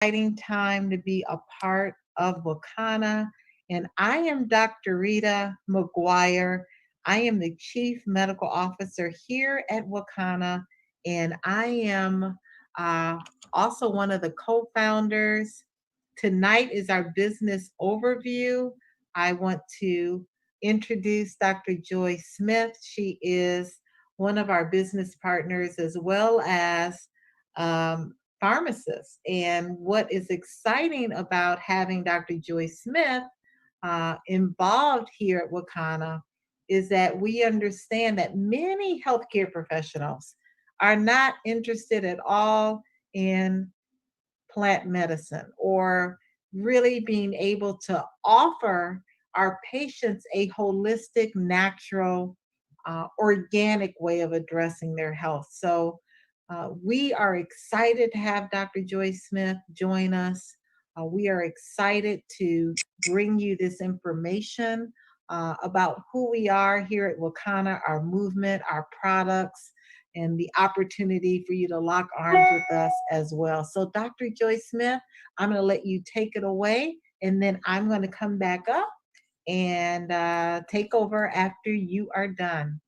Exciting time to be a part of WaKanna. And I am Dr. Rita McGuire. I am the Chief Medical Officer here at WaKanna, and I am uh, also one of the co founders. Tonight is our business overview. I want to introduce Dr. Joy Smith. She is one of our business partners as well as um, pharmacists. And what is exciting about having Dr. Joy Smith involved here at WaKanna is that we understand that many healthcare professionals are not interested at all in plant medicine or really being able to offer our patients a holistic, natural, organic way of addressing their health. So we are excited to have Dr. Joy Smith join us. We are excited to bring you this information about who we are here at WaKanna, our movement, our products, and the opportunity for you to lock arms with us as well. So, Dr. Joy Smith, I'm going to let you take it away, and then I'm going to come back up and take over after you are done.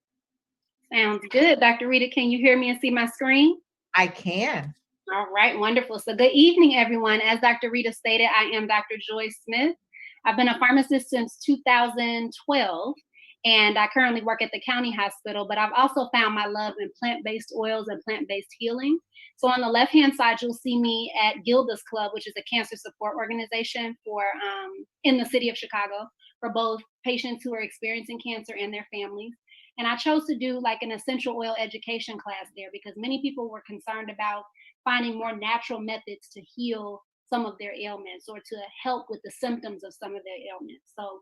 Sounds good. Dr. Rita, can you hear me and see my screen? I can. All right, wonderful. So good evening, everyone. As Dr. Rita stated, I am Dr. Joy Smith. I've been a pharmacist since 2012, and I currently work at the county hospital, but I've also found my love in plant-based oils and plant-based healing. So on the left-hand side, you'll see me at Gilda's Club, which is a cancer support organization for in the city of Chicago for both patients who are experiencing cancer and their families. And I chose to do like an essential oil education class there because many people were concerned about finding more natural methods to heal some of their ailments or to help with the symptoms of some of their ailments. So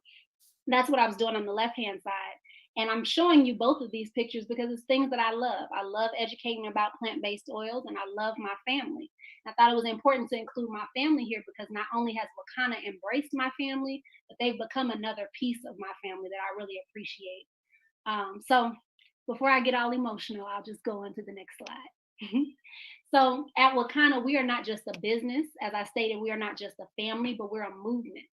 that's what I was doing on the left hand side. And I'm showing you both of these pictures because it's things that I love. I love educating about plant based oils and I love my family. I thought it was important to include my family here because not only has WaKanna embraced my family, but they've become another piece of my family that I really appreciate. So before I get all emotional, I'll just go on to the next slide. So at WaKanna, we are not just a business. As I stated, we are not just a family, but we're a movement.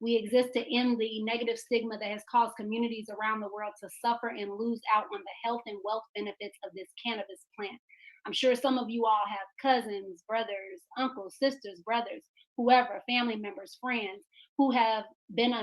We exist to end the negative stigma that has caused communities around the world to suffer and lose out on the health and wealth benefits of this cannabis plant. I'm sure some of you all have cousins, brothers, uncles, sisters, brothers, whoever, family members, friends who have been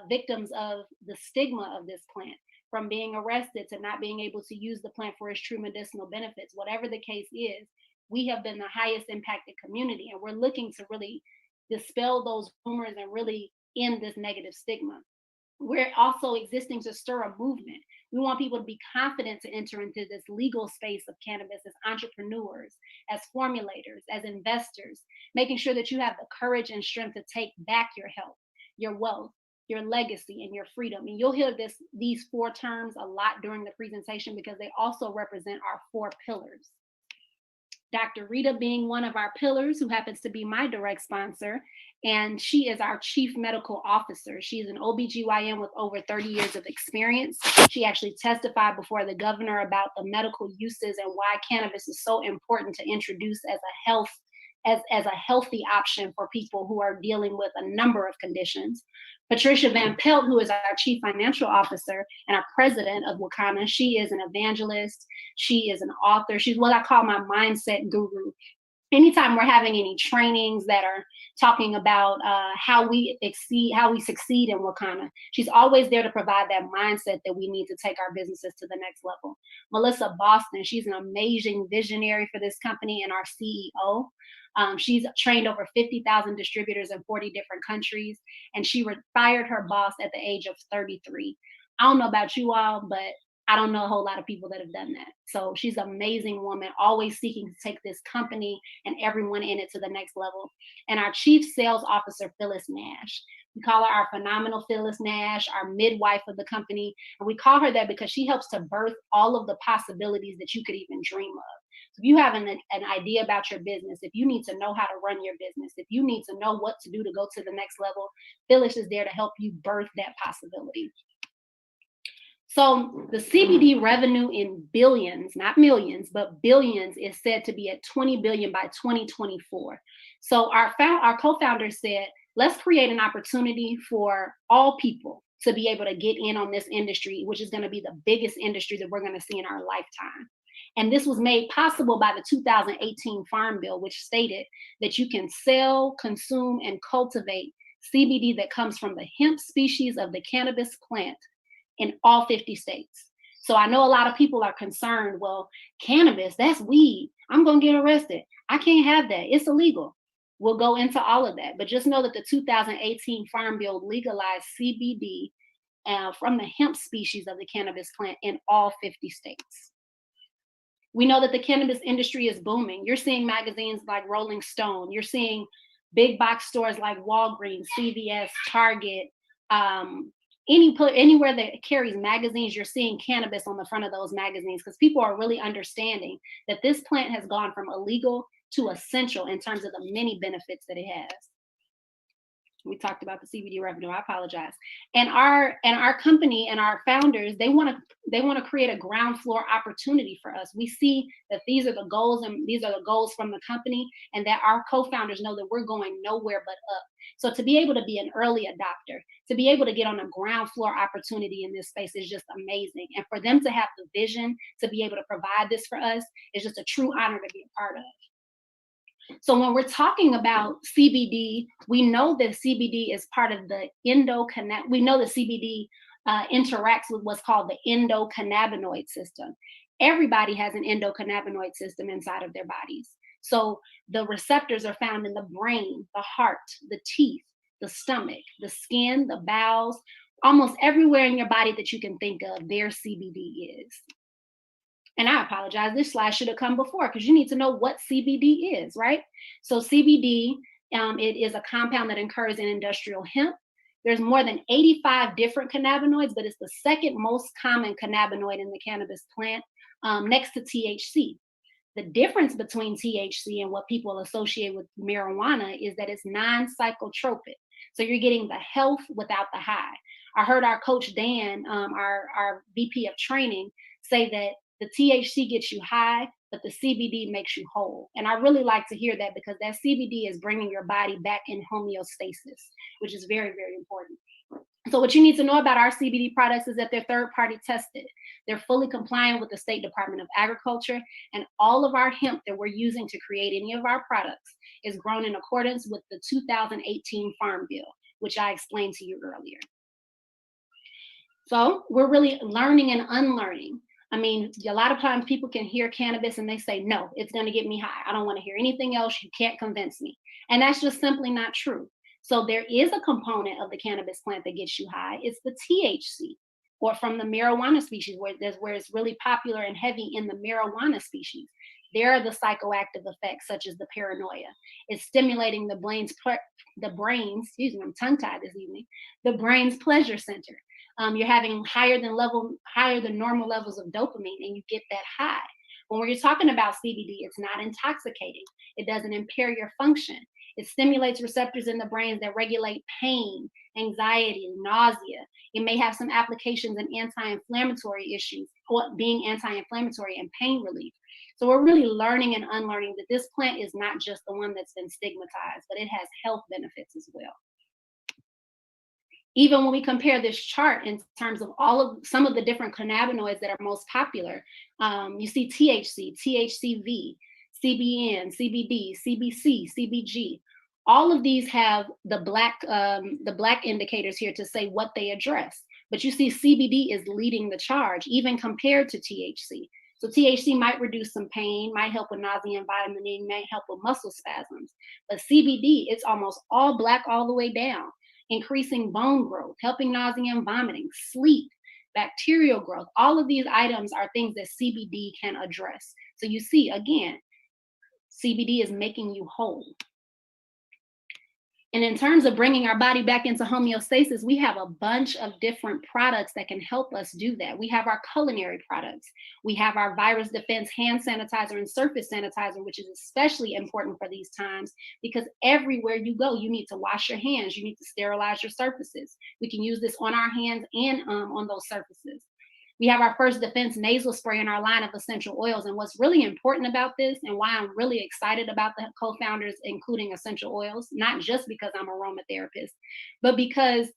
victims of the stigma of this plant, from being arrested to not being able to use the plant for its true medicinal benefits. Whatever the case is, we have been the highest impacted community, and we're looking to really dispel those rumors and really end this negative stigma. We're also existing to stir a movement. We want people to be confident to enter into this legal space of cannabis as entrepreneurs, as formulators, as investors, making sure that you have the courage and strength to take back your health, your wealth, your legacy, and your freedom. And you'll hear these four terms a lot during the presentation because they also represent our four pillars. Dr. Rita being one of our pillars, who happens to be my direct sponsor, and she is our chief medical officer. She's an OBGYN with over 30 years of experience. She actually testified before the governor about the medical uses and why cannabis is so important to introduce as a healthy option for people who are dealing with a number of conditions. Patricia Van Pelt, who is our chief financial officer and our president of WaKanna, she is an evangelist. She is an author. She's what I call my mindset guru. Anytime we're having any trainings that are talking about how we succeed in WaKanna, she's always there to provide that mindset that we need to take our businesses to the next level. Melissa Boston, she's an amazing visionary for this company and our CEO. She's trained over 50,000 distributors in 40 different countries, and she fired her boss at the age of 33. I don't know about you all, but I don't know a whole lot of people that have done that. So she's an amazing woman, always seeking to take this company and everyone in it to the next level. And our chief sales officer, Phyllis Nash. We call her our phenomenal Phyllis Nash, our midwife of the company. And we call her that because she helps to birth all of the possibilities that you could even dream of. So if you have an idea about your business, if you need to know how to run your business, if you need to know what to do to go to the next level, Phyllis is there to help you birth that possibility. So the CBD revenue in billions, not millions, but billions is said to be at 20 billion by 2024. So our co-founders said, let's create an opportunity for all people to be able to get in on this industry, which is going to be the biggest industry that we're going to see in our lifetime. And this was made possible by the 2018 Farm Bill, which stated that you can sell, consume, and cultivate CBD that comes from the hemp species of the cannabis plant in all 50 states. So I know a lot of people are concerned, well, cannabis, that's weed. I'm going to get arrested. I can't have that. It's illegal. We'll go into all of that. But just know that the 2018 Farm Bill legalized CBD from the hemp species of the cannabis plant in all 50 states. We know that the cannabis industry is booming. You're seeing magazines like Rolling Stone. You're seeing big box stores like Walgreens, CVS, Target, anywhere that carries magazines, you're seeing cannabis on the front of those magazines because people are really understanding that this plant has gone from illegal to essential in terms of the many benefits that it has. We talked about the CBD revenue. I apologize. And our company and our founders, they want to create a ground floor opportunity for us. We see that these are the goals, and these are the goals from the company, and that our co-founders know that we're going nowhere but up. So to be able to be an early adopter, to be able to get on a ground floor opportunity in this space is just amazing. And for them to have the vision to be able to provide this for us is just a true honor to be a part of. So when we're talking about CBD, we know that CBD is part of the endocannabinoid. We know that CBD interacts with what's called the endocannabinoid system. Everybody has an endocannabinoid system inside of their bodies. So the receptors are found in the brain, the heart, the teeth, the stomach, the skin, the bowels, almost everywhere in your body that you can think of, there CBD is. And I apologize, this slide should have come before because you need to know what CBD is, right? So CBD, it is a compound that occurs in industrial hemp. There's more than 85 different cannabinoids, but it's the second most common cannabinoid in the cannabis plant, next to THC. The difference between THC and what people associate with marijuana is that it's non-psychotropic. So you're getting the health without the high. I heard our coach Dan, our VP of training, say that the THC gets you high, but the CBD makes you whole. And I really like to hear that because that CBD is bringing your body back in homeostasis, which is very, very important. So what you need to know about our CBD products is that they're third-party tested. They're fully compliant with the State Department of Agriculture, and all of our hemp that we're using to create any of our products is grown in accordance with the 2018 Farm Bill, which I explained to you earlier. So we're really learning and unlearning. I mean, a lot of times people can hear cannabis and they say, no, it's going to get me high. I don't want to hear anything else. You can't convince me. And that's just simply not true. So there is a component of the cannabis plant that gets you high. It's the THC, or from the marijuana species, where it's really popular and heavy in the marijuana species. There are the psychoactive effects, such as the paranoia. It's stimulating the brain's, excuse me, I'm tongue-tied this evening, the brain's pleasure center. You're having higher than normal levels of dopamine, and you get that high. When you're talking about CBD, it's not intoxicating. It doesn't impair your function. It stimulates receptors in the brain that regulate pain, anxiety, nausea. It may have some applications in anti-inflammatory issues, being anti-inflammatory and pain relief. So we're really learning and unlearning that this plant is not just the one that's been stigmatized, but it has health benefits as well. Even when we compare this chart in terms of some of the different cannabinoids that are most popular, you see THC, THCV, CBN, CBD, CBC, CBG. All of these have the black indicators here to say what they address. But you see CBD is leading the charge, even compared to THC. So THC might reduce some pain, might help with nausea and vomiting, might help with muscle spasms. But CBD, it's almost all black all the way down, increasing bone growth, helping nausea and vomiting, sleep, bacterial growth. All of these items are things that CBD can address. So you see, again, CBD is making you whole. And in terms of bringing our body back into homeostasis, we have a bunch of different products that can help us do that. We have our culinary products. We have our virus defense hand sanitizer and surface sanitizer, which is especially important for these times because everywhere you go, you need to wash your hands. You need to sterilize your surfaces. We can use this on our hands and on those surfaces. We have our First Defense nasal spray in our line of essential oils. And what's really important about this, and why I'm really excited about the co-founders including essential oils, not just because I'm aromatherapist, but because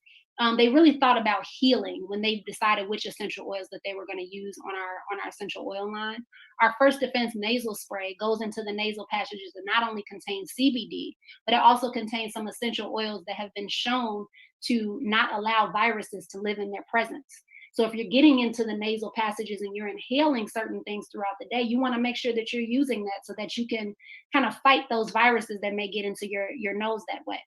they really thought about healing when they decided which essential oils that they were going to use on our essential oil line. Our First Defense nasal spray goes into the nasal passages that not only contain CBD, but it also contains some essential oils that have been shown to not allow viruses to live in their presence. So if you're getting into the nasal passages and you're inhaling certain things throughout the day, you want to make sure that you're using that so that you can kind of fight those viruses that may get into your nose that way.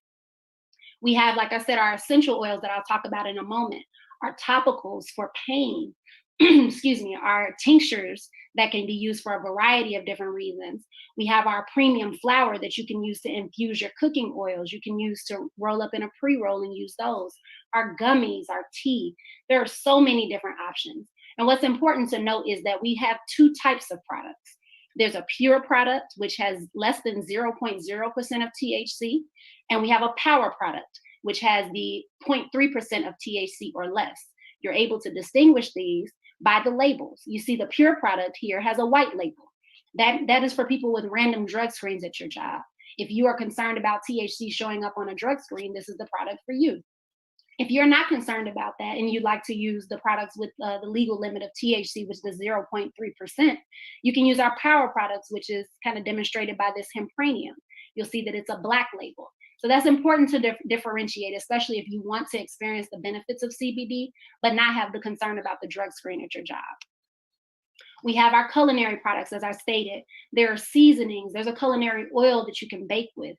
We have, like I said, our essential oils that I'll talk about in a moment, our topicals for pain, excuse me, our tinctures that can be used for a variety of different reasons. We have our premium flour that you can use to infuse your cooking oils. You can use to roll up in a pre roll and use those. Our gummies, our tea. There are so many different options. And what's important to note is that we have two types of products. There's a pure product, which has less than 0.0% of THC, and we have a power product, which has the 0.3% of THC or less. You're able to distinguish these by the labels. You see the pure product here has a white label. That is for people with random drug screens at your job. If you are concerned about THC showing up on a drug screen, this is the product for you. If you're not concerned about that and you'd like to use the products with the legal limit of THC, which is 0.3%, you can use our power products, which is kind of demonstrated by this hempranium. You'll see that it's a black label. So that's important to differentiate, especially if you want to experience the benefits of CBD, but not have the concern about the drug screen at your job. We have our culinary products, as I stated. There are seasonings. There's a culinary oil that you can bake with.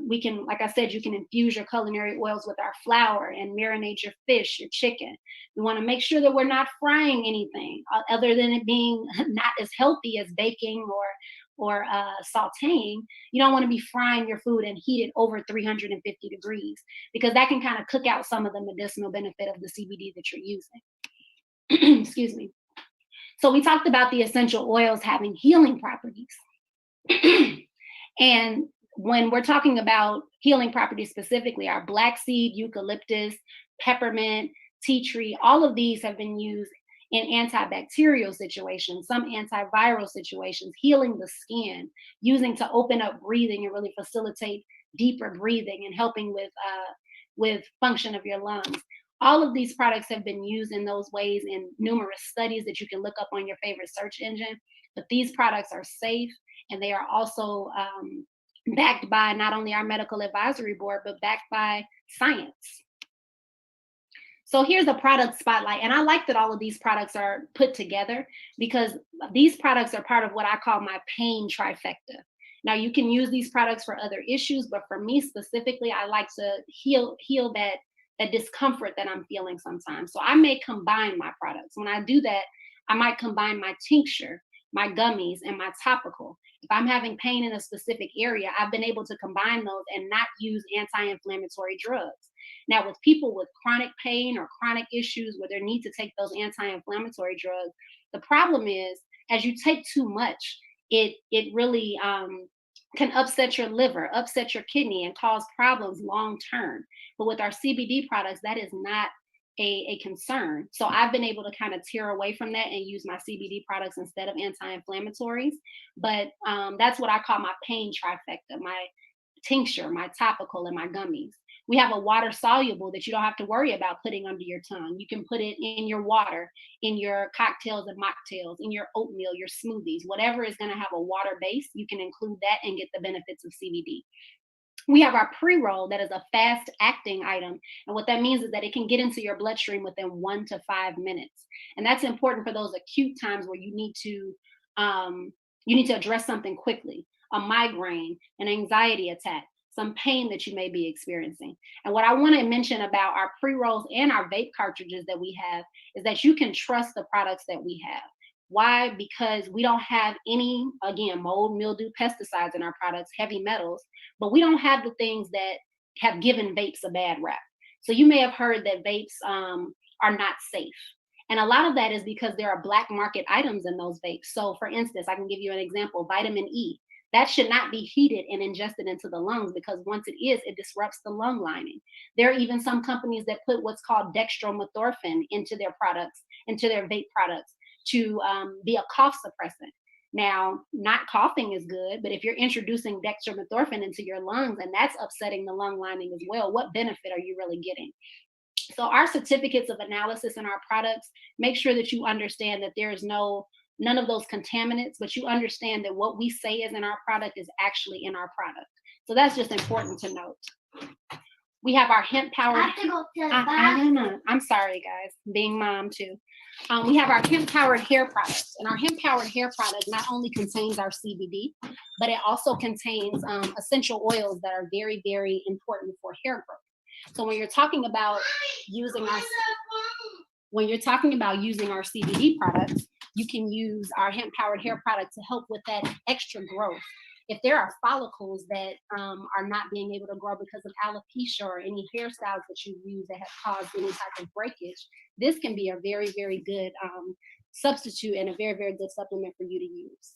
We can, like I said, you can infuse your culinary oils with our flour and marinate your fish, your chicken. We want to make sure that we're not frying anything other than it being not as healthy as baking or sauteing. You don't want to be frying your food and heat it over 350 degrees because that can kind of cook out some of the medicinal benefit of the CBD that you're using. Excuse me. So we talked about the essential oils having healing properties. And when we're talking about healing properties specifically, our black seed, eucalyptus, peppermint, tea tree, all of these have been used in antibacterial situations, some antiviral situations, healing the skin, using to open up breathing and really facilitate deeper breathing and helping with function of your lungs. All of these products have been used in those ways in numerous studies that you can look up on your favorite search engine. But these products are safe and they are also backed by not only our medical advisory board, but backed by science. So here's a product spotlight. And I like that all of these products are put together because these products are part of what I call my pain trifecta. Now you can use these products for other issues, but for me specifically, I like to heal that discomfort that I'm feeling sometimes. So I may combine my products. When I do that, I might combine my tincture, my gummies, and my topical. If I'm having pain in a specific area, I've been able to combine those and not use anti-inflammatory drugs. Now, with people with chronic pain or chronic issues where they need to take those anti-inflammatory drugs, the problem is as you take too much, it really can upset your liver, upset your kidney, and cause problems long term. But with our CBD products, that is not a concern. So I've been able to kind of tear away from that and use my CBD products instead of anti-inflammatories. But that's what I call my pain trifecta, my tincture, my topical, and my gummies. We have a water soluble that you don't have to worry about putting under your tongue. You can put it in your water, in your cocktails and mocktails, in your oatmeal, your smoothies, whatever is going to have a water base, you can include that and get the benefits of CBD. We have our pre-roll that is a fast acting item. And what that means is that it can get into your bloodstream within 1 to 5 minutes. And that's important for those acute times where you need to address something quickly, a migraine, an anxiety attack, some pain that you may be experiencing. And what I want to mention about our pre-rolls and our vape cartridges that we have is that you can trust the products that we have. Why? Because we don't have any, again, mold, mildew, pesticides in our products, heavy metals, but we don't have the things that have given vapes a bad rap. So you may have heard that vapes are not safe. And a lot of that is because there are black market items in those vapes. So for instance, I can give you an example, vitamin E. That should not be heated and ingested into the lungs, because once it is, it disrupts the lung lining. There are even some companies that put what's called dextromethorphan into their products, into their vape products, to be a cough suppressant. Now, not coughing is good, but if you're introducing dextromethorphan into your lungs and that's upsetting the lung lining as well, what benefit are you really getting? So our certificates of analysis in our products make sure that you understand that there is none of those contaminants, but you understand that what we say is in our product is actually in our product. So that's just important to note. We have our hemp powered. I have to go to the bathroom. I'm sorry, guys. Being mom too. We have our hemp powered hair products, and our hemp powered hair product not only contains our CBD, but it also contains essential oils that are very, very important for hair growth. So when you're talking about using our CBD products, you can use our hemp powered hair product to help with that extra growth. If there are follicles that are not being able to grow because of alopecia or any hairstyles that you use that have caused any type of breakage, this can be a very, very good substitute and a very, very good supplement for you to use.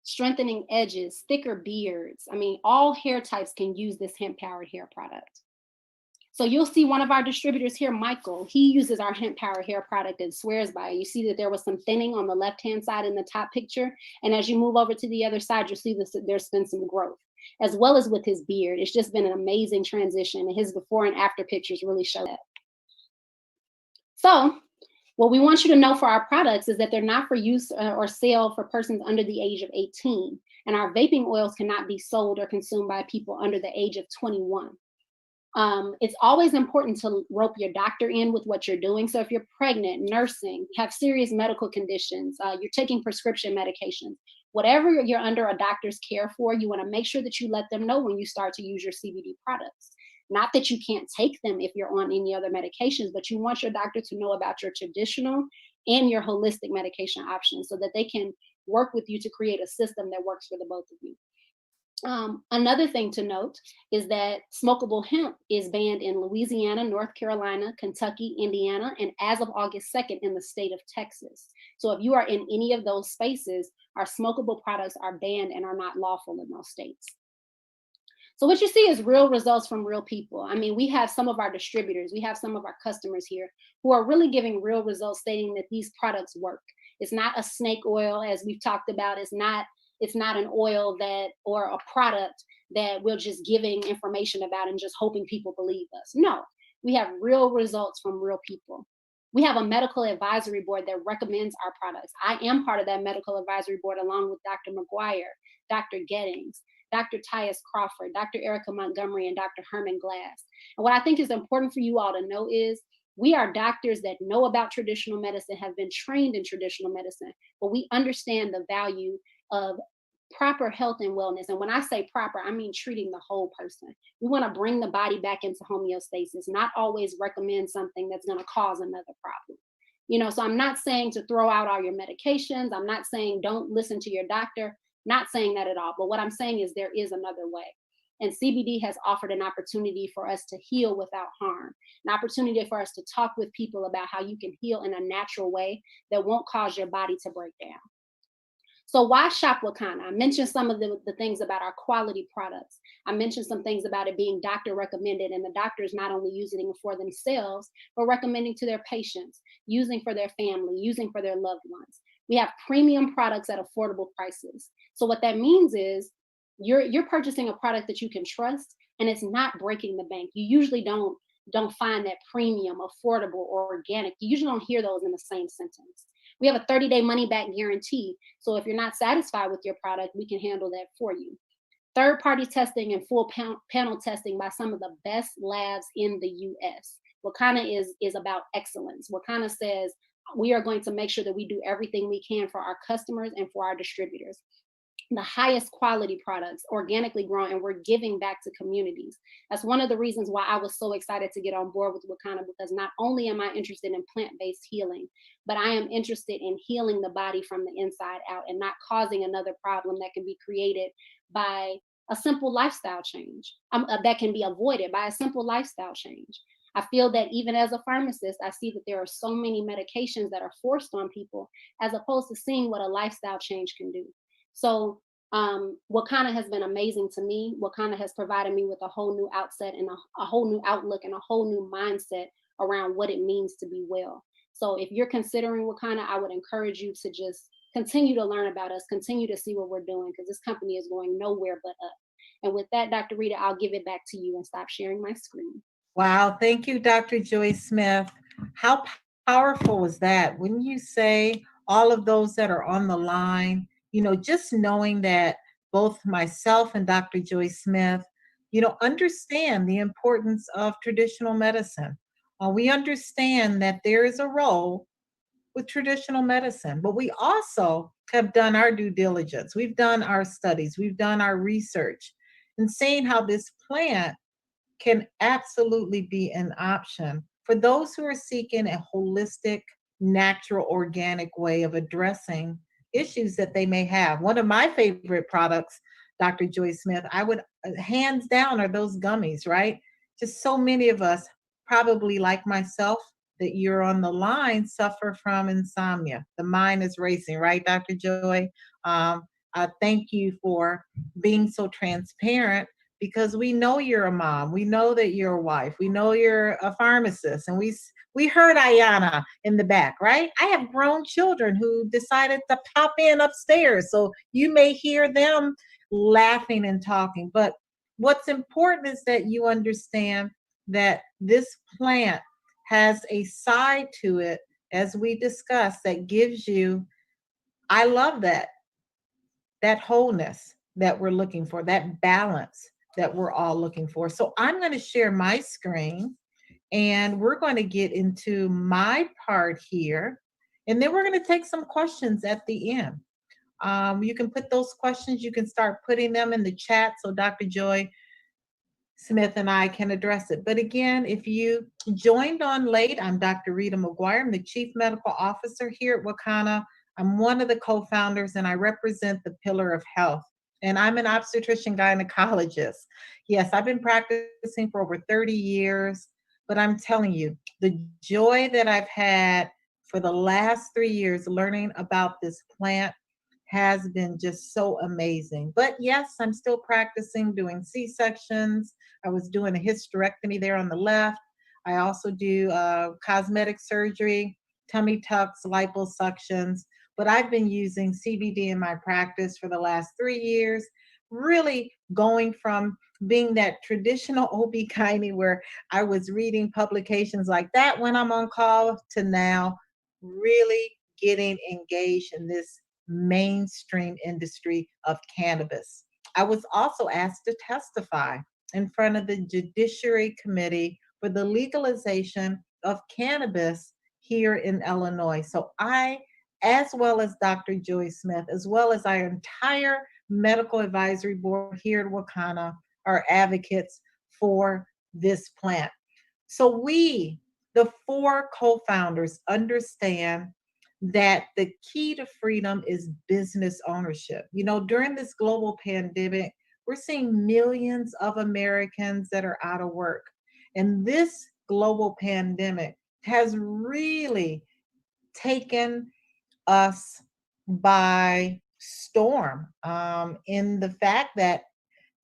Strengthening edges, thicker beards. I mean, all hair types can use this hemp powered hair product. So you'll see one of our distributors here, Michael, he uses our hemp powered hair product and swears by it. You see that there was some thinning on the left-hand side in the top picture. And as you move over to the other side, you'll see this, there's been some growth, as well as with his beard. It's just been an amazing transition. And his before and after pictures really show that. So what we want you to know for our products is that they're not for use or sale for persons under the age of 18. And our vaping oils cannot be sold or consumed by people under the age of 21. It's always important to rope your doctor in with what you're doing. So if you're pregnant, nursing, have serious medical conditions, you're taking prescription medications, whatever you're under a doctor's care for, you want to make sure that you let them know when you start to use your CBD products. Not that you can't take them if you're on any other medications, but you want your doctor to know about your traditional and your holistic medication options so that they can work with you to create a system that works for the both of you. Another thing to note is that smokable hemp is banned in Louisiana, North Carolina, Kentucky, Indiana, and as of August 2nd in the state of Texas. So if you are in any of those spaces, our smokable products are banned and are not lawful in those states. So what you see is real results from real people. I mean, we have some of our distributors, we have some of our customers here who are really giving real results stating that these products work. It's not a snake oil, as we've talked about. It's not an oil that or a product that we're just giving information about and just hoping people believe us. No, we have real results from real people. We have a medical advisory board that recommends our products. I am part of that medical advisory board along with Dr. McGuire, Dr. Gettings, Dr. Tyus Crawford, Dr. Erica Montgomery, and Dr. Herman Glass. And what I think is important for you all to know is we are doctors that know about traditional medicine, have been trained in traditional medicine, but we understand the value of proper health and wellness. And when I say proper, I mean treating the whole person. We want to bring the body back into homeostasis, not always recommend something that's going to cause another problem. So I'm not saying to throw out all your medications. I'm not saying don't listen to your doctor. Not saying that at all. But what I'm saying is there is another way. And CBD has offered an opportunity for us to heal without harm, an opportunity for us to talk with people about how you can heal in a natural way that won't cause your body to break down. So why shop WaKanna? I mentioned some of the things about our quality products. I mentioned some things about it being doctor recommended, and the doctors not only using it for themselves, but recommending to their patients, using for their family, using for their loved ones. We have premium products at affordable prices. So what that means is you're purchasing a product that you can trust, and it's not breaking the bank. You usually don't find that premium, affordable, or organic. You usually don't hear those in the same sentence. We have a 30-day money-back guarantee. So if you're not satisfied with your product, we can handle that for you. Third-party testing and full panel testing by some of the best labs in the US. WaKanna is about excellence. WaKanna says we are going to make sure that we do everything we can for our customers and for our distributors. The highest quality products, organically grown, and we're giving back to communities. That's one of the reasons why I was so excited to get on board with WaKanna, because not only am I interested in plant-based healing, but I am interested in healing the body from the inside out and not causing another problem that can be created by a simple lifestyle change, that can be avoided by a simple lifestyle change. I feel that even as a pharmacist, I see that there are so many medications that are forced on people as opposed to seeing what a lifestyle change can do. So WaKanna has been amazing to me. WaKanna has provided me with a whole new outset and a whole new outlook and a whole new mindset around what it means to be well. So if you're considering WaKanna, I would encourage you to just continue to learn about us, continue to see what we're doing, because this company is going nowhere but up. And with that, Dr. Rita, I'll give it back to you and stop sharing my screen. Wow, thank you, Dr. Joy Smith. How powerful was that? When you say all of those that are on the line, just knowing that both myself and Dr. Joy Smith, understand the importance of traditional medicine. We understand that there is a role with traditional medicine, but we also have done our due diligence. We've done our studies, we've done our research, and seeing how this plant can absolutely be an option for those who are seeking a holistic, natural, organic way of addressing issues that they may have. One of my favorite products, Dr. Joy Smith, I would hands down are those gummies, right? Just so many of us, probably like myself, that you're on the line, suffer from insomnia. The mind is racing, right, Dr. Joy? Thank you for being so transparent because we know you're a mom, we know that you're a wife, we know you're a pharmacist, and we heard Ayana in the back, right? I have grown children who decided to pop in upstairs, so you may hear them laughing and talking. But what's important is that you understand that this plant has a side to it, as we discussed, that gives you, I love that wholeness that we're looking for, that balance that we're all looking for. So I'm going to share my screen and we're going to get into my part here. And then we're going to take some questions at the end. You can put those questions, you can start putting them in the chat so Dr. Joy Smith and I can address it. But again, if you joined on late, I'm Dr. Rita McGuire. I'm the Chief Medical Officer here at WaKanna. I'm one of the co founders and I represent the pillar of health. And I'm an obstetrician gynecologist. Yes, I've been practicing for over 30 years, but I'm telling you, the joy that I've had for the last 3 years learning about this plant has been just so amazing. But yes, I'm still practicing doing C sections. I was doing a hysterectomy there on the left. I also do cosmetic surgery, tummy tucks, liposuctions. But I've been using CBD in my practice for the last 3 years, really going from being that traditional OB-GYN where I was reading publications like that when I'm on call to now really getting engaged in this mainstream industry of cannabis. I was also asked to testify in front of the Judiciary Committee for the legalization of cannabis here in Illinois. So I, as well as Dr. Joy Smith, as well as our entire medical advisory board here at WaKanna, are advocates for this plant. So we, the four co-founders, understand that the key to freedom is business ownership. During this global pandemic, we're seeing millions of Americans that are out of work. And this global pandemic has really taken us by storm in the fact that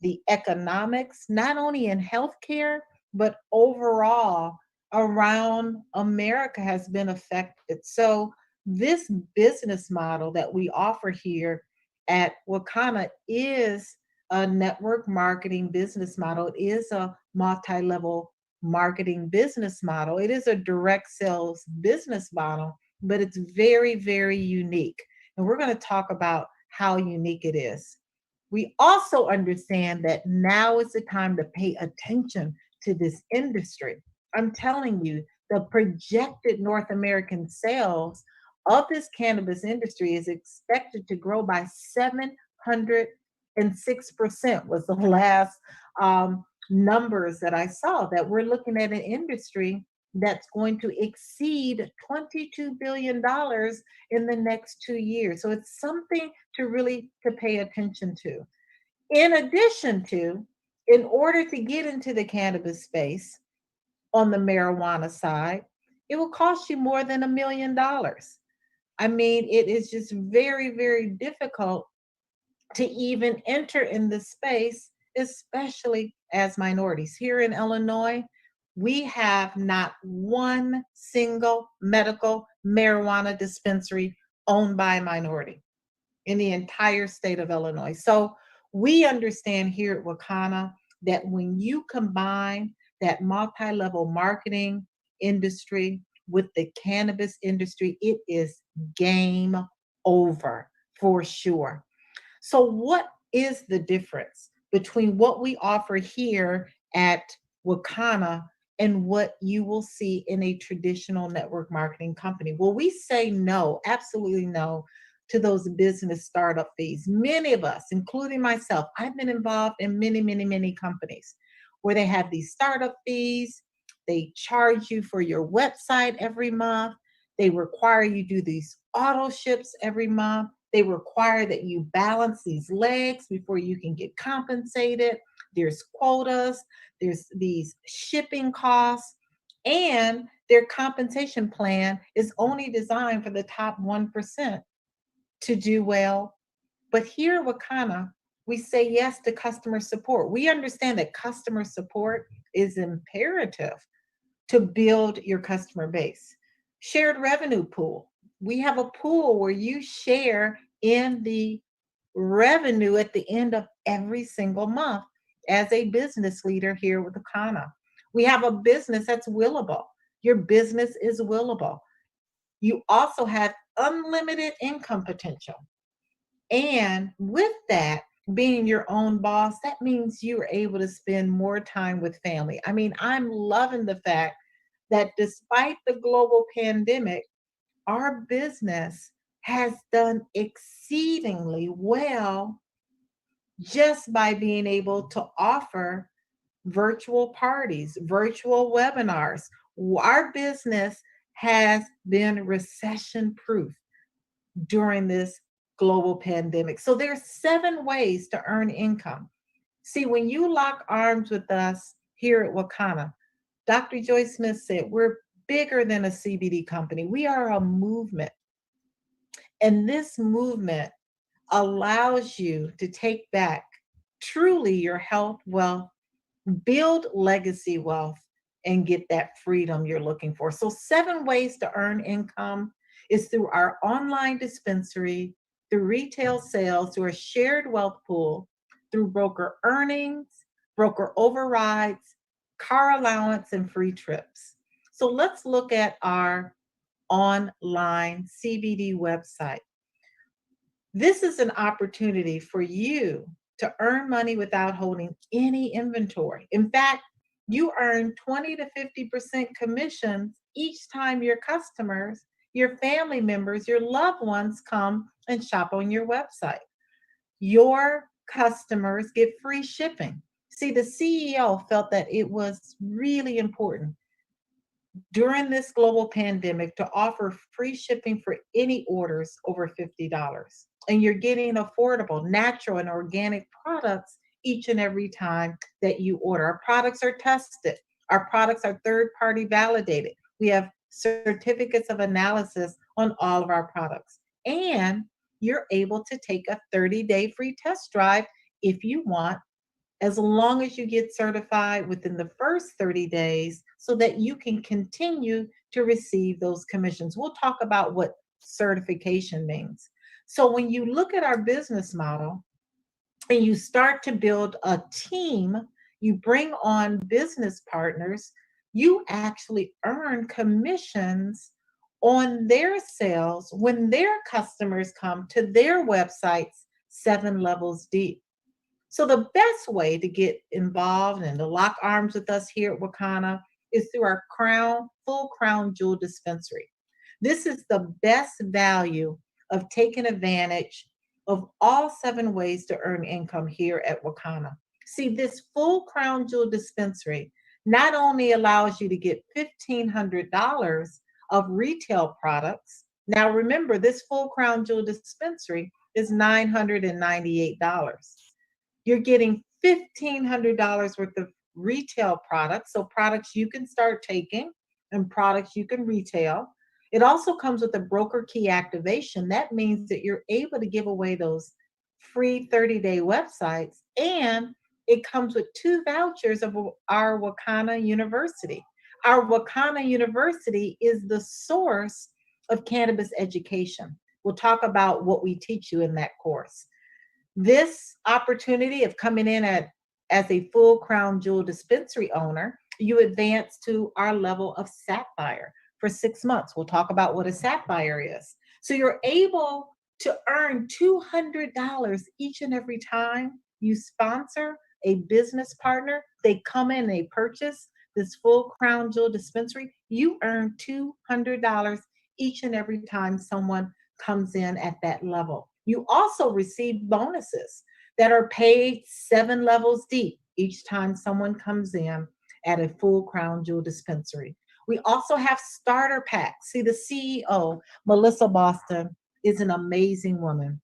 the economics, not only in healthcare, but overall around America has been affected. So, this business model that we offer here at WaKanna is a network marketing business model. It is a multi level marketing business model. It is a direct sales business model, but it's very, very unique. And we're going to talk about how unique it is. We also understand that now is the time to pay attention to this industry. I'm telling you, the projected North American sales of this cannabis industry is expected to grow by 706% was the last numbers that I saw, that we're looking at an industry that's going to exceed $22 billion dollars in the next 2 years. So it's something to really to pay attention to. In addition to, in order to get into the cannabis space on the marijuana side, it will cost you more than $1 million. I mean, it is just very, very difficult to even enter in this space, especially as minorities. Here in Illinois, we have not one single medical marijuana dispensary owned by a minority in the entire state of Illinois. So we understand here at WaKanna that when you combine that multi-level marketing industry with the cannabis industry, it is game over for sure. So, what is the difference between what we offer here at WaKanna and what you will see in a traditional network marketing company? Well, we say no, absolutely no, to those business startup fees. Many of us, including myself, I've been involved in many, many, many companies where they have these startup fees. They charge you for your website every month. They require you do these auto ships every month. They require that you balance these legs before you can get compensated. There's quotas, there's these shipping costs, and their compensation plan is only designed for the top 1% to do well. But here at WaKanna, we say yes to customer support. We understand that customer support is imperative to build your customer base. Shared revenue pool. We have a pool where you share in the revenue at the end of every single month as a business leader here with Akana. We have a business that's willable. Your business is willable. You also have unlimited income potential. And with that, being your own boss, that means you're able to spend more time with family. I mean, I'm loving the fact that despite the global pandemic, our business has done exceedingly well just by being able to offer virtual parties, virtual webinars. Our business has been recession proof during this global pandemic. So there's 7 ways to earn income. See, when you lock arms with us here at WaKanna, Dr. Joyce Smith said, we're bigger than a CBD company. We are a movement. And this movement allows you to take back truly your health, wealth, build legacy wealth, and get that freedom you're looking for. So, 7 ways to earn income is through our online dispensary, through retail sales, through a shared wealth pool, through broker earnings, broker overrides, car allowance, and free trips. So, let's look at our online CBD website. This is an opportunity for you to earn money without holding any inventory. In fact, you earn 20 to 50% commissions each time your customers, your family members, your loved ones come and shop on your website. Your customers get free shipping. See, the CEO felt that it was really important during this global pandemic to offer free shipping for any orders over $50. And you're getting affordable, natural, and organic products each and every time that you order. Our products are tested, our products are third party validated. We have certificates of analysis on all of our products. And you're able to take a 30-day free test drive if you want, as long as you get certified within the first 30 days so that you can continue to receive those commissions. We'll talk about what certification means. So, when you look at our business model and you start to build a team, you bring on business partners, you actually earn commissions on their sales when their customers come to their websites 7 levels deep. So the best way to get involved and to lock arms with us here at WaKanna is through our full crown jewel dispensary. This is the best value of taking advantage of all 7 ways to earn income here at WaKanna. See, this full crown jewel dispensary not only allows you to get $1,500 of retail products. Now remember, this full crown jewel dispensary is $998. You're getting $1,500 worth of retail products, so products you can start taking and products you can retail. It also comes with a broker key activation. That means that you're able to give away those free 30-day websites, and it comes with 2 vouchers of our WaKanna University. Our WaKanna University is the source of cannabis education. We'll talk about what we teach you in that course. This opportunity of coming in as a full crown jewel dispensary owner, you advance to our level of sapphire for 6 months. We'll talk about what a sapphire is. So you're able to earn $200 each and every time you sponsor a business partner. They come in, they purchase this full crown jewel dispensary. You earn $200 each and every time someone comes in at that level. You also receive bonuses that are paid 7 levels deep each time someone comes in at a full crown jewel dispensary. We also have starter packs. See, the CEO, Melissa Boston, is an amazing woman.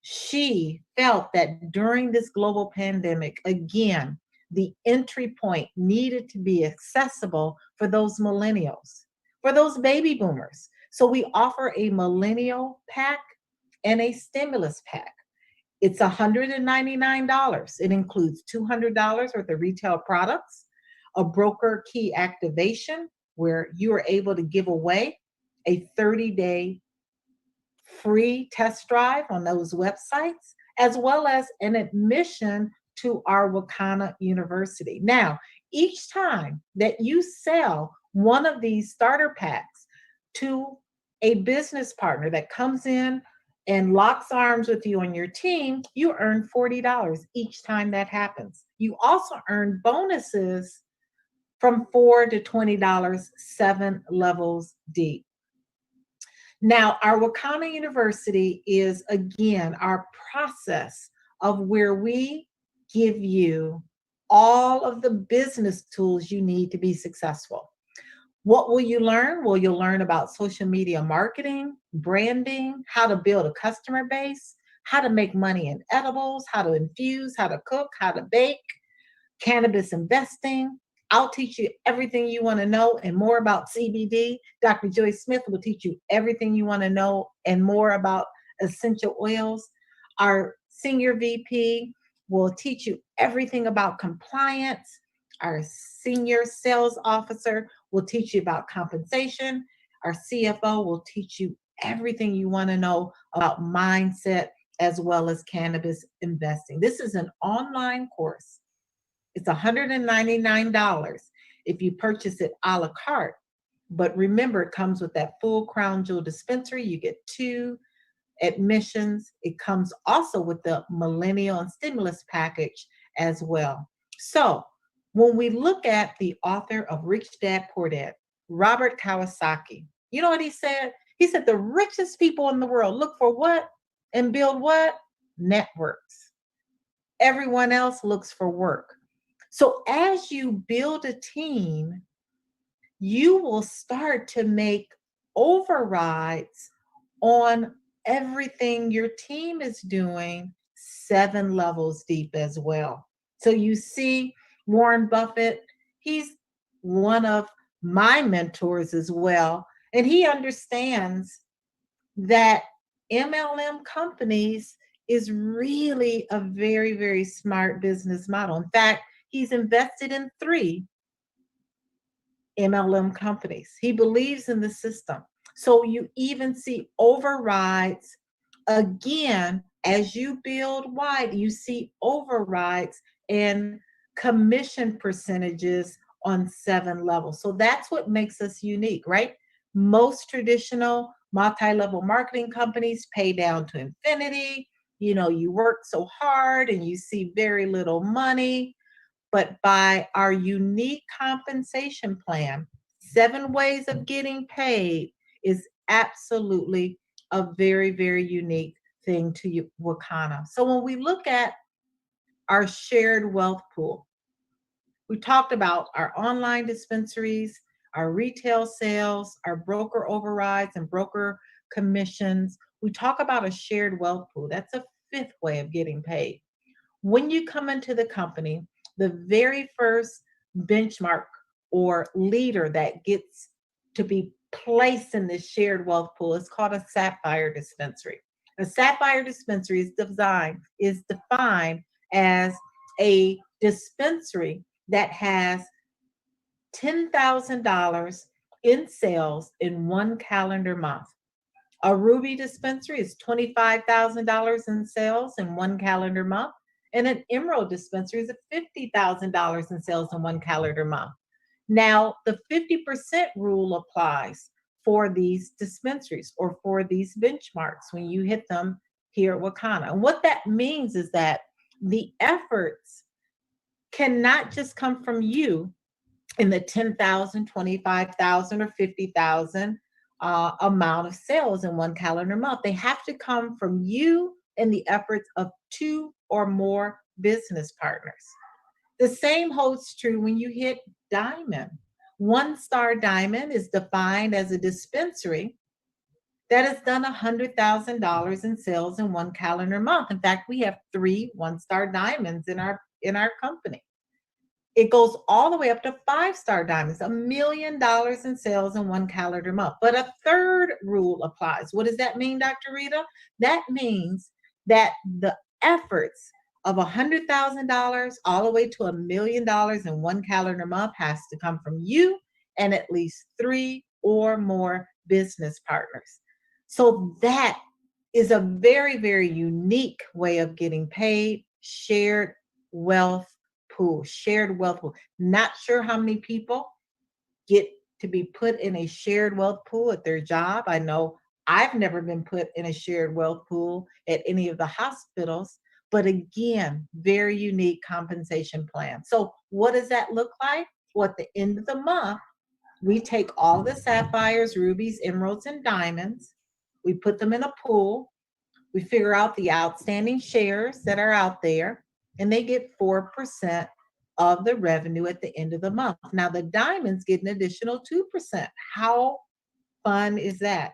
She felt that during this global pandemic, again, the entry point needed to be accessible for those millennials, for those baby boomers. So we offer a millennial pack and a stimulus pack. It's $199. It includes $200 worth of retail products, a broker key activation where you are able to give away a 30-day free test drive on those websites, as well as an admission to our WaKanna University. Now, each time that you sell one of these starter packs to a business partner that comes in and locks arms with you on your team, you earn $40 each time that happens. You also earn bonuses from $4 to $20, 7 levels deep. Now, our WaKanna University is again our process of where we give you all of the business tools you need to be successful. What will you learn? Well, you'll learn about social media marketing, branding, how to build a customer base, how to make money in edibles, how to infuse, how to cook, how to bake, cannabis investing. I'll teach you everything you want to know and more about CBD. Dr. Joyce Smith will teach you everything you want to know and more about essential oils. Our senior VP will teach you everything about compliance. Our senior sales officer will teach you about compensation. Our CFO will teach you everything you want to know about mindset as well as cannabis investing. This is an online course. It's $199 if you purchase it a la carte. But remember, it comes with that full crown jewel dispensary. You get 2 admissions. It comes also with the millennial and stimulus package as well. So when we look at the author of Rich Dad Poor Dad, Robert Kiyosaki, you know what he said? He said the richest people in the world look for what and build what? Networks. Everyone else looks for work. So as you build a team, you will start to make overrides on everything your team is doing 7 levels deep as well. So you see, Warren Buffett, he's one of my mentors as well. And he understands that MLM companies is really a very, very smart business model. In fact, he's invested in 3 MLM companies. He believes in the system. So you even see overrides. Again, as you build wide, you see overrides and commission percentages on 7 levels. So that's what makes us unique, right? Most traditional multi-level marketing companies pay down to infinity. You know, you work so hard and you see very little money. But by our unique compensation plan, 7 ways of getting paid is absolutely a very, very unique thing to WaKanna. So when we look at our shared wealth pool, we talked about our online dispensaries, our retail sales, our broker overrides and broker commissions. We talk about a shared wealth pool. That's a 5th way of getting paid. When you come into the company, the very first benchmark or leader that gets to be placed in this shared wealth pool is called a sapphire dispensary. A sapphire dispensary is defined as a dispensary that has $10,000 in sales in one calendar month. A ruby dispensary is $25,000 in sales in one calendar month, and an emerald dispensary is $50,000 in sales in one calendar month. Now, the 50% rule applies for these dispensaries or for these benchmarks when you hit them here at WaKanna. And what that means is that the efforts cannot just come from you in the 10,000, 25,000, or 50,000 amount of sales in one calendar month. They have to come from you and the efforts of two or more business partners. The same holds true when you hit diamond. One star diamond is defined as a dispensary that has done $100,000 in sales in one calendar month. In fact, we have three one-star diamonds in our company. It goes all the way up to five-star diamonds, $1 million in sales in one calendar month. But a third rule applies. What does that mean, Dr. Rita? That means that the efforts of $100,000 all the way to $1 million in one calendar month has to come from you and at least three or more business partners. So that is a very, very unique way of getting paid. Wealth Shared wealth pool. Not sure how many people get to be put in a shared wealth pool at their job. I know I've never been put in a shared wealth pool at any of the hospitals, but again, very unique compensation plan. So, what does that look like? Well, at the end of the month, we take all the sapphires, rubies, emeralds, and diamonds, we put them in a pool, we figure out the outstanding shares that are out there, and they get 4% of the revenue at the end of the month. Now, the diamonds get an additional 2%. How fun is that?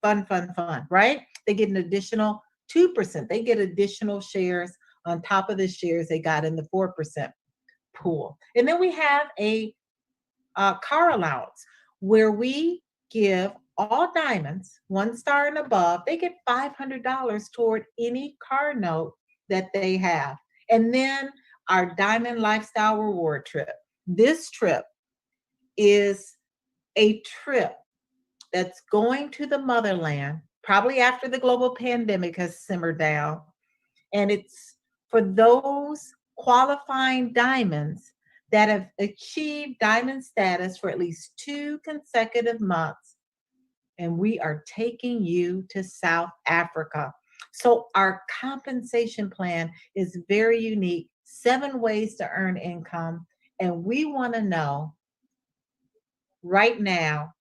Fun, fun, fun, right? They get an additional 2%. They get additional shares on top of the shares they got in the 4% pool. And then we have a car allowance where we give all diamonds, one star and above, they get $500 toward any car note that they have. And then our Diamond Lifestyle Reward trip. This trip is a trip that's going to the motherland, probably after the global pandemic has simmered down. And it's for those qualifying diamonds that have achieved diamond status for at least 2 consecutive months. And we are taking you to South Africa. So, our compensation plan is very unique, 7 ways to earn income. And we want to know right now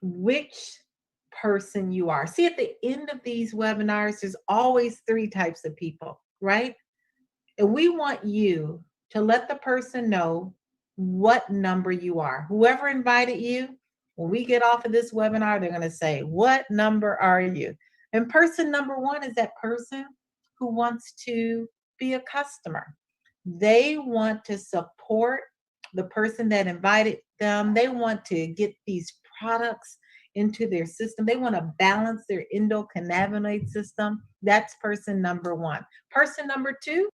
which person you are. See, at the end of these webinars, there's always three types of people, right? And we want you to let the person know what number you are. Whoever invited you, when we get off of this webinar, they're going to say, what number are you? And person number one is that person who wants to be a customer. They want to support the person that invited them. They want to get these products into their system. They want to balance their endocannabinoid system. That's person number one. Person number two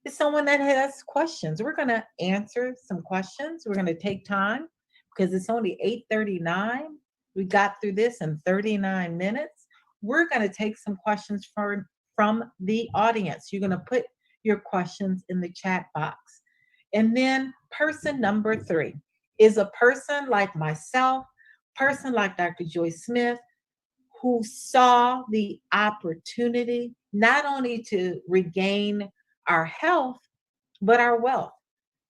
is someone that has questions. We're going to answer some questions. We're going to take time because it's only 8:39. We got through this in 39 minutes. We're going to take some questions from the audience. You're going to put your questions in the chat box. And then person number three is a person like myself, person like Dr. Joy Smith, who saw the opportunity not only to regain our health, but our wealth,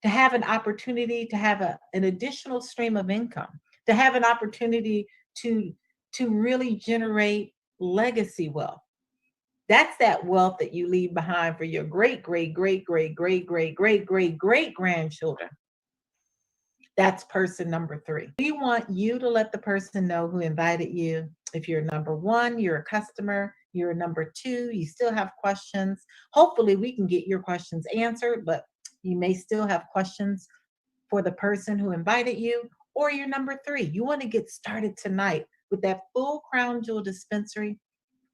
to have an opportunity to have an additional stream of income, to have an opportunity to, to really generate legacy wealth. That's that wealth that you leave behind for your great, great, great, great, great, great, great, great, great grandchildren. That's person number three. We want you to let the person know who invited you. If you're number one, you're a customer. You're number two, you still have questions. Hopefully, we can get your questions answered, but you may still have questions for the person who invited you. Or you're number three, you want to get started tonight with that full crown jewel dispensary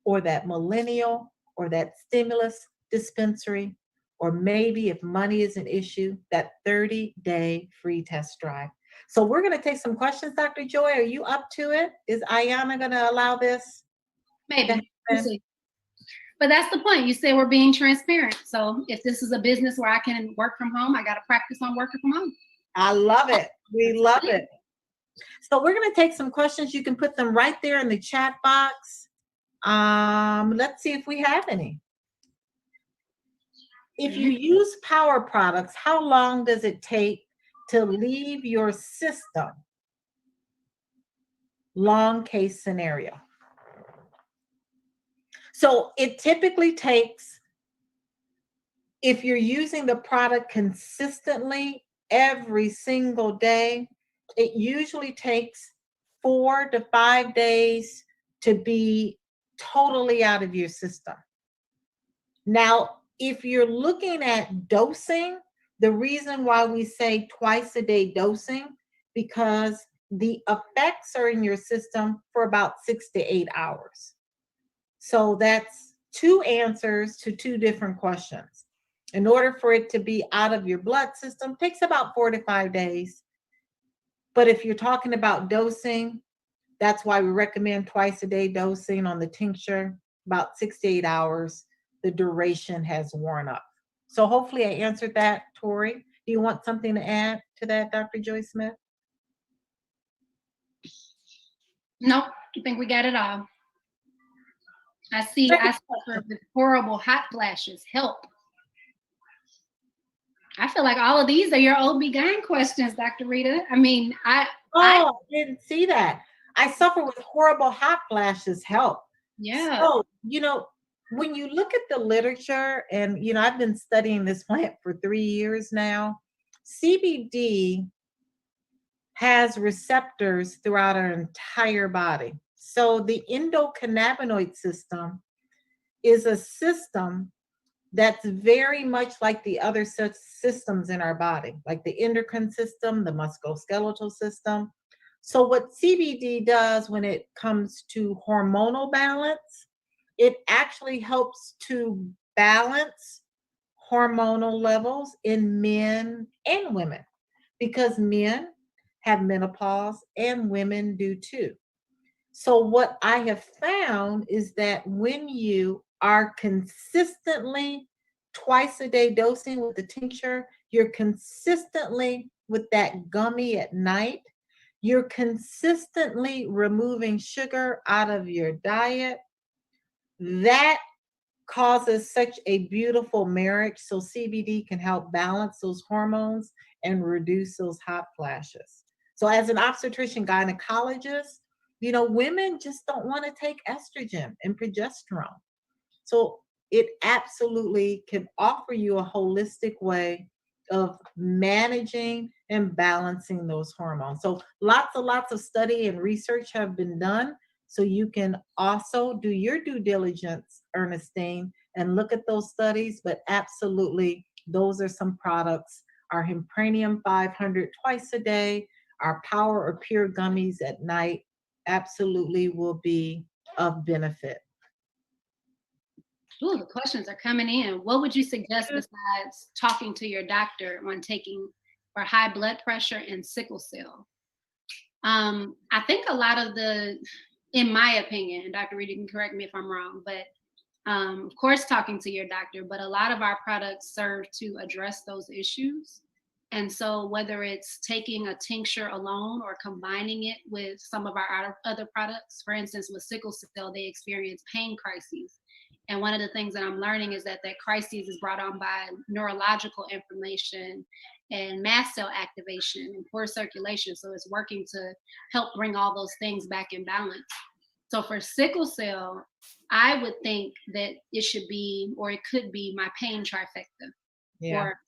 or that millennial or that stimulus dispensary, or maybe if money is an issue, that 30-day free test drive. So we're going to take some questions, Dr. Joy. Are you up to it? Is Ayana going to allow this to Maybe. We'll happen? see. But that's the point. You said we're being transparent. So if this is a business where I can work from home, I got to practice on working from home. I love it. We That's love it. it. So we're going to take some questions. You can put them right there in the chat box. Let's see if we have any. If you use power products, how long does it take to leave your system? Long case scenario. So it typically takes, if you're using the product consistently every single day, it usually takes 4 to 5 days to be totally out of your system. Now, if you're looking at dosing, the reason why we say twice a day dosing, because the effects are in your system for about 6 to 8 hours. So that's two answers to two different questions. In order for it to be out of your blood system, takes about 4 to 5 days. But if you're talking about dosing, that's why we recommend twice a day dosing on the tincture, about 6 to 8 hours. The duration has worn up. So hopefully I answered that, Tori. Do you want something to add to that, Dr. Joy Smith? Nope. I think we got it all. I suffer with horrible hot flashes. Help. I feel like all of these are your OB-GYN questions, Dr. Rita. I mean, I Didn't see that. I suffer with horrible hot flashes. Help. yeah. So, when you look at the literature, and, I've been studying this plant for 3 years now, CBD has receptors throughout our entire body. So the endocannabinoid system is a system that's very much like the other such systems in our body, like the endocrine system, the musculoskeletal system. So what CBD does when it comes to hormonal balance, it actually helps to balance hormonal levels in men and women, because men have menopause and women do too. So, what I have found is that when you are consistently twice a day dosing with the tincture, you're consistently with that gummy at night, you're consistently removing sugar out of your diet, that causes such a beautiful marriage. So CBD can help balance those hormones and reduce those hot flashes. So as an obstetrician gynecologist, women just don't want to take estrogen and progesterone. So it absolutely can offer you a holistic way of managing and balancing those hormones. So lots and lots of study and research have been done. So you can also do your due diligence, Ernestine, and look at those studies. But absolutely, those are some products. Our Hempranium 500 twice a day, our Power or Pure gummies at night, absolutely will be of benefit. Ooh, the questions are coming in. What would you suggest besides talking to your doctor on taking for high blood pressure and sickle cell? I think a lot of in my opinion, and Dr. Reed, you can correct me if I'm wrong, but of course, talking to your doctor, but a lot of our products serve to address those issues. And so, whether it's taking a tincture alone or combining it with some of our other products, for instance, with sickle cell, they experience pain crises. And one of the things that I'm learning is that crisis is brought on by neurological inflammation and mast cell activation and poor circulation. So, it's working to help bring all those things back in balance. So for sickle cell, I would think that it should be, or it could be, my pain trifecta, Yeah. or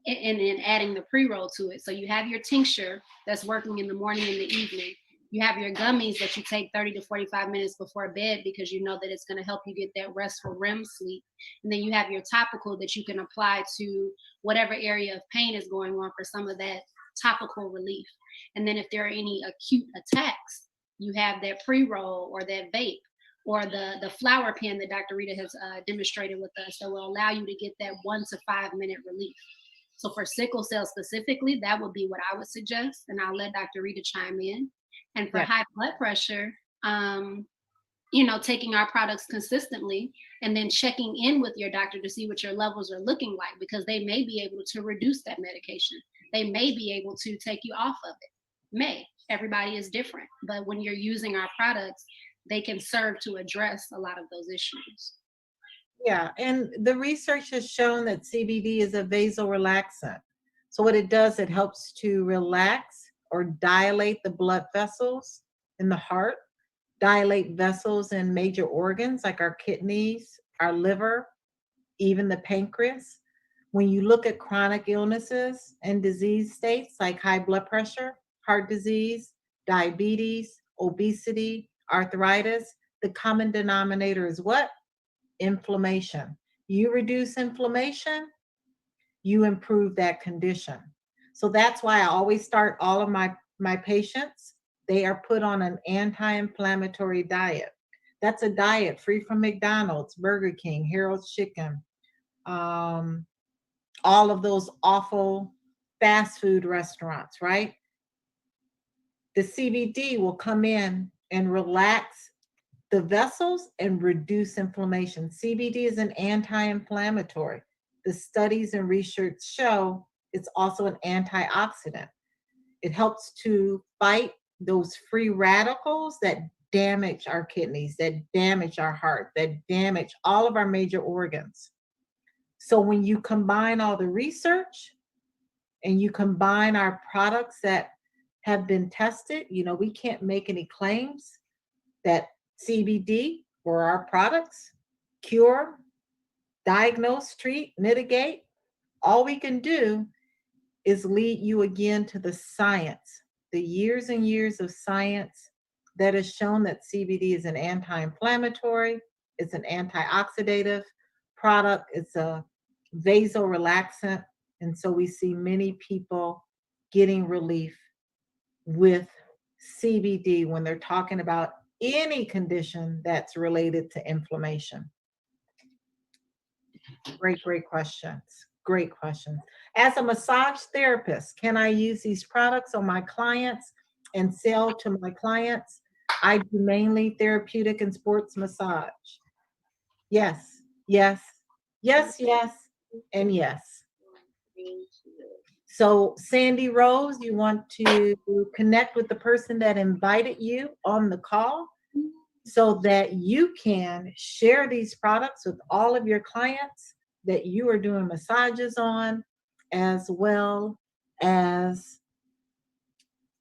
and adding the pre-roll to it. So you have your tincture that's working in the morning and the evening. You have your gummies that you take 30 to 45 minutes before bed because you know that it's going to help you get that restful REM sleep. And then you have your topical that you can apply to whatever area of pain is going on for some of that topical relief. And then if there are any acute attacks, you have that pre-roll or that vape, or the flower pen that Dr. Rita has demonstrated with us that will allow you to get that 1 to 5 minute relief. So for sickle cell specifically, that would be what I would suggest, and I'll let Dr. Rita chime in. And for Yeah. high blood pressure, taking our products consistently and then checking in with your doctor to see what your levels are looking like, because they may be able to reduce that medication. They may be able to take you off of it. Everybody is different, but when you're using our products, they can serve to address a lot of those issues. Yeah, and the research has shown that CBD is a vasorelaxant. So what it does, it helps to relax or dilate the blood vessels in the heart, dilate vessels in major organs like our kidneys, our liver, even the pancreas. When you look at chronic illnesses and disease states like high blood pressure, heart disease, diabetes, obesity, arthritis, the common denominator is what? Inflammation. You reduce inflammation, you improve that condition. So that's why I always start all of my patients, they are put on an anti-inflammatory diet. That's a diet free from McDonald's, Burger King, Harold's Chicken, um, all of those awful fast food restaurants, right? The CBD will come in and relax the vessels and reduce inflammation. CBD is an anti-inflammatory. The studies and research show it's also an antioxidant. It helps to fight those free radicals that damage our kidneys, that damage our heart, that damage all of our major organs. So when you combine all the research and you combine our products that have been tested, we can't make any claims that CBD or our products cure, diagnose, treat, mitigate. All we can do is lead you again to the science, the years and years of science that has shown that CBD is an anti-inflammatory, it's an antioxidative product, it's a vasorelaxant. And so we see many people getting relief with CBD when they're talking about any condition that's related to inflammation. Great, great questions. Great questions. As a massage therapist, can I use these products on my clients and sell to my clients? I do mainly therapeutic and sports massage. Yes, yes, yes, yes, and yes. So, Sandy Rose, you want to connect with the person that invited you on the call so that you can share these products with all of your clients that you are doing massages on, as well as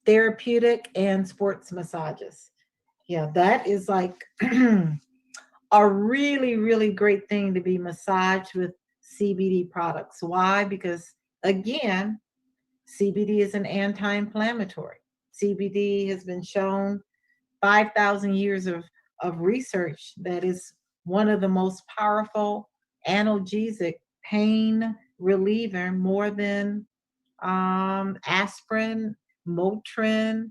therapeutic and sports massages. Yeah, that is like a really, really great thing to be massaged with CBD products. Why? Because again, CBD is an anti inflammatory. CBD has been shown 5,000 years of research that is one of the most powerful analgesic pain reliever, more than aspirin, Motrin.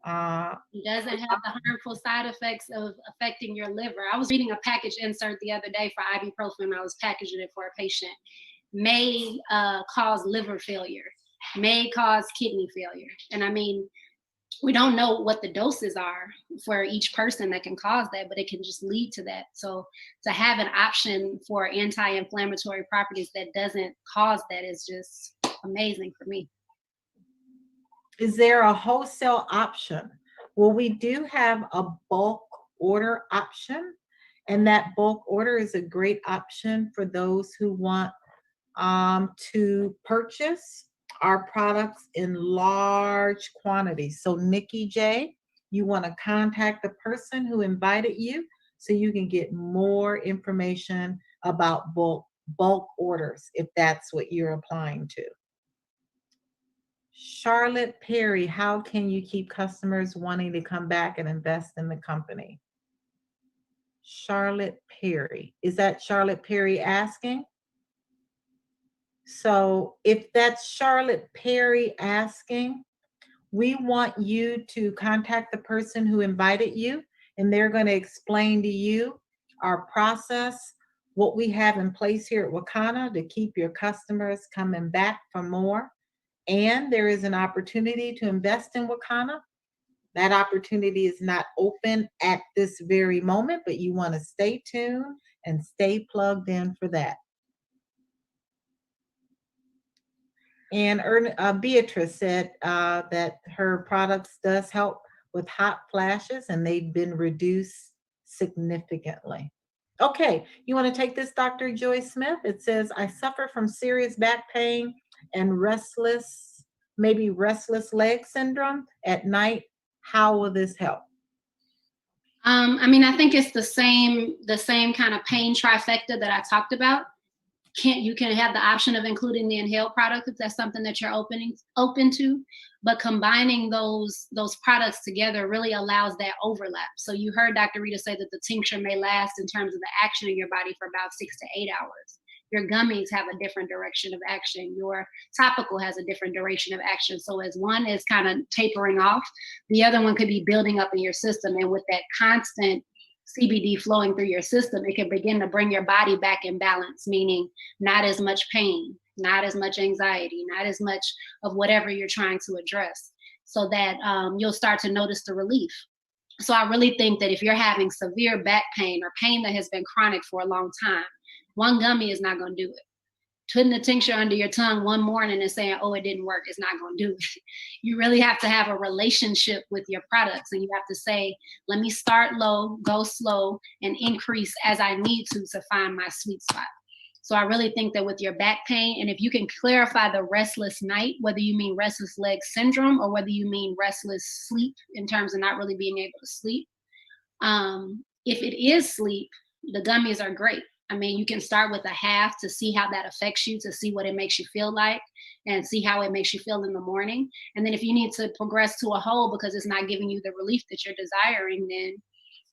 It doesn't have the harmful side effects of affecting your liver. I was reading a package insert the other day for ibuprofen. I was packaging it for a patient. May cause liver failure, may cause kidney failure. And I mean, we don't know what the doses are for each person that can cause that, but it can just lead to that. So to have an option for anti-inflammatory properties that doesn't cause that is just amazing for me. Is there a wholesale option? Well, we do have a bulk order option, and that bulk order is a great option for those who want to purchase our products in large quantities. So, Nikki J, you want to contact the person who invited you so you can get more information about bulk orders if that's what you're applying to. Charlotte Perry, how can you keep customers wanting to come back and invest in the company? Charlotte Perry. Is that Charlotte Perry asking? So if that's Charlotte Perry asking, we want you to contact the person who invited you. and they're going to explain to you our process, what we have in place here at WaKanna to keep your customers coming back for more. And there is an opportunity to invest in WaKanna. That opportunity is not open at this very moment, but you want to stay tuned and stay plugged in for that. And Beatrice said that her products does help with hot flashes and they've been reduced significantly. Okay, you want to take this, Dr. Joy Smith? It says, I suffer from serious back pain and maybe restless leg syndrome at night. How will this help? I mean, I think it's the same kind of pain trifecta that I talked about. You can have the option of including the inhaled product if that's something that you're open to, but combining those products together really allows that overlap. So you heard Dr. Rita say that the tincture may last in terms of the action in your body for about 6 to 8 hours. Your gummies have a different direction of action. Your topical has a different duration of action. So as one is kind of tapering off, the other one could be building up in your system. And with that constant CBD flowing through your system, it can begin to bring your body back in balance, meaning not as much pain, not as much anxiety, not as much of whatever you're trying to address, so that you'll start to notice the relief. So I really think that if you're having severe back pain or pain that has been chronic for a long time, one gummy is not going to do it. Putting the tincture under your tongue one morning and saying, oh, it didn't work, it's not going to do it. You really have to have a relationship with your products, and you have to say, let me start low, go slow, and increase as I need to find my sweet spot. So I really think that with your back pain, and if you can clarify the restless night, whether you mean restless leg syndrome or whether you mean restless sleep in terms of not really being able to sleep, if it is sleep, the gummies are great. I mean, you can start with a half to see how that affects you, to see what it makes you feel like, and see how it makes you feel in the morning. And then if you need to progress to a whole because it's not giving you the relief that you're desiring, then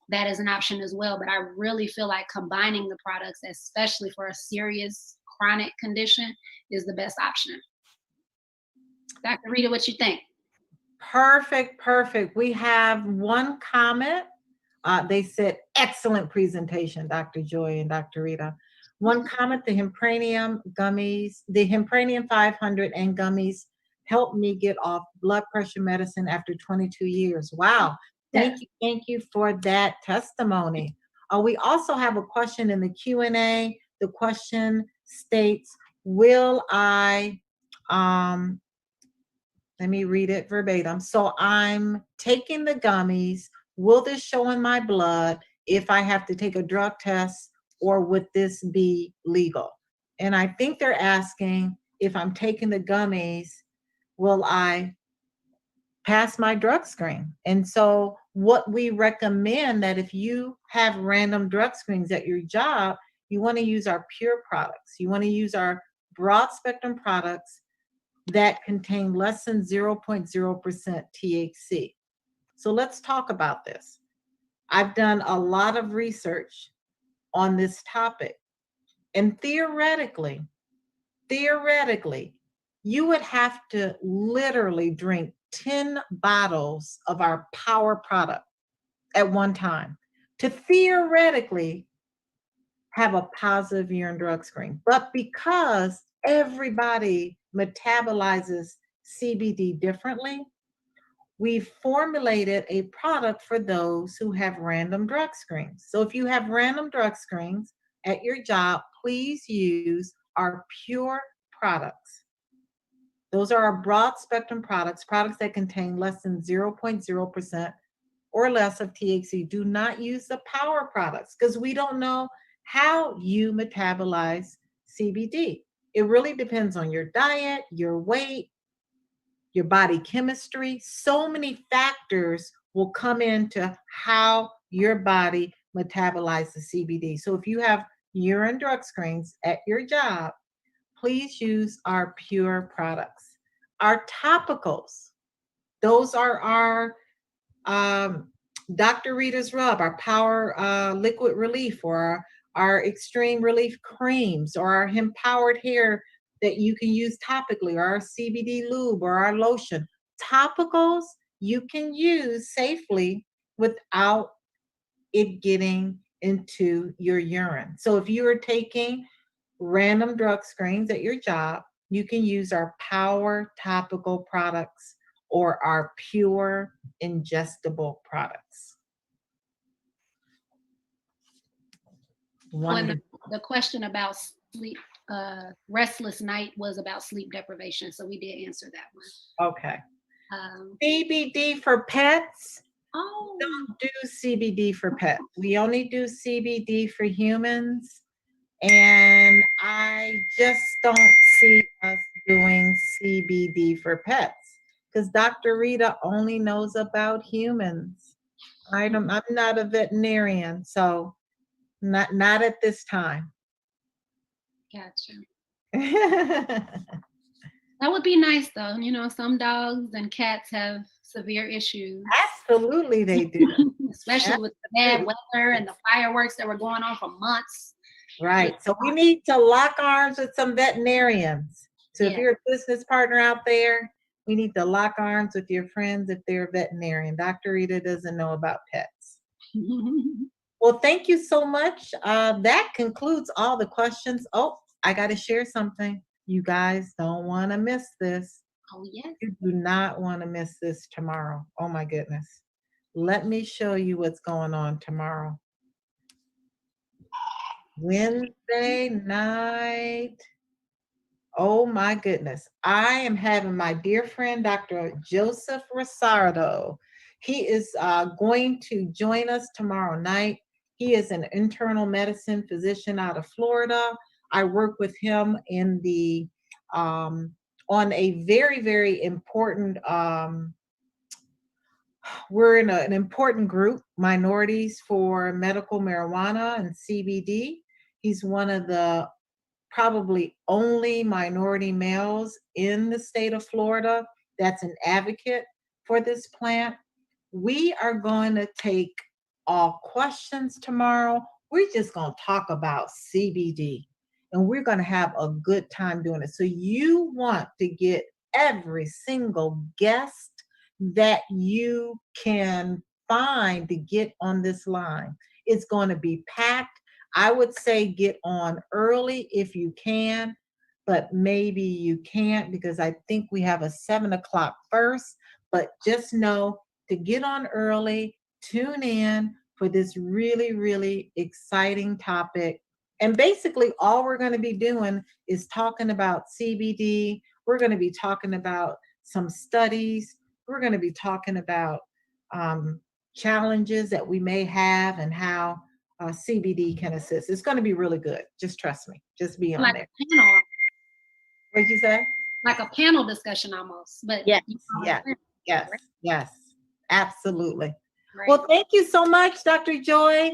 that is an option as well. But I really feel like combining the products, especially for a serious chronic condition, is the best option. Dr. Rita, what you think? Perfect, perfect. We have one comment. They said, excellent presentation, Dr. Joy and Dr. Rita. One comment, the Hempranium 500 and gummies helped me get off blood pressure medicine after 22 years. Wow. Yes. Thank you for that testimony. We also have a question in the Q&A. The question states, will I, let me read it verbatim. So I'm taking the gummies. Will this show in my blood if I have to take a drug test, or would this be legal? And I think they're asking, if I'm taking the gummies, will I pass my drug screen? And so what we recommend, that if you have random drug screens at your job, you want to use our pure products. You want to use our broad spectrum products that contain less than 0.0% THC. So let's talk about this. I've done a lot of research on this topic, and theoretically, you would have to literally drink 10 bottles of our power product at one time to theoretically have a positive urine drug screen. But because everybody metabolizes CBD differently, we've formulated a product for those who have random drug screens. So if you have random drug screens at your job, please use our pure products. Those are our broad spectrum products, products that contain less than 0.0% or less of THC. Do not use the power products because we don't know how you metabolize CBD. It really depends on your diet, your weight, your body chemistry. So many factors will come into how your body metabolizes CBD. So if you have urine drug screens at your job, please use our pure products. Our topicals, those are our Dr. Rita's Rub, our Power Liquid Relief, or our Extreme Relief Creams, or our Empowered Hair that you can use topically, or our CBD Lube, or our lotion. Topicals you can use safely without it getting into your urine. So if you are taking random drug screens at your job, you can use our Power topical products or our Pure ingestible products. Oh, and Wonderful. the question about sleep, restless night was about sleep deprivation. So we did answer that Okay. one. CBD for pets. Oh, Don't do CBD for pets. We only do CBD for humans. And I just don't see us doing CBD for pets because Dr. Rita only knows about humans. I'm not a veterinarian, so not at this time. gotcha. That would be nice though. You know, some dogs and cats have severe issues, Absolutely, they do. especially with the bad Absolutely. weather and the fireworks that were going on for months. With, Right. So we need to lock arms with some veterinarians. So if yeah. you're a business partner out there, we need to lock arms with your friends if they're a veterinarian. Dr. Rita doesn't know about pets. Well, thank you so much. That concludes all the questions. Oh, I got to share something. You guys don't want to miss this. Oh, yes. You do not want to miss this tomorrow. Oh, my goodness. Let me show you what's going on tomorrow. Wednesday night. Oh my goodness. I am having my dear friend, Dr. Joseph Rosardo. He is going to join us tomorrow night. He is an internal medicine physician out of Florida. I work with him in the on a very, very important we're in an important group, Minorities for Medical Marijuana and CBD. He's one of the probably only minority males in the state of Florida that's an advocate for this plant. We are going to take all questions tomorrow. We're just going to talk about CBD and we're going to have a good time doing it. So, you want to get every single guest that you can find to get on this line. It's going to be packed. I would say get on early if you can, but maybe you can't because I think we have a 7 o'clock first. But just know to get on early, tune in for this really, really exciting topic. And basically, all we're going to be doing is talking about CBD. We're going to be talking about some studies. We're going to be talking about um, challenges that we may have and how CBD can assist. It's going to be really good. Just trust me. Just be on Like there. a panel, What'd you say? like a panel discussion almost. But Yes, you yes, know, yes, yes. Absolutely. right. Well, thank you so much, Dr. Joy.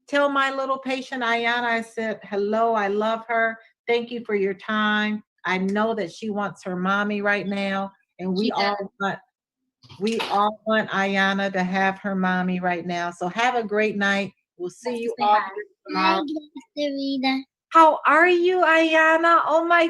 Tell my little patient Ayana I said hello. I love her. Thank you for your time. I know that she wants her mommy right now, and She does. we all want Ayana to have her mommy right now. So have a great night. We'll see Wants to you say all hi. here tomorrow. Hi, Dr. Rita. How are you, Ayana? Oh my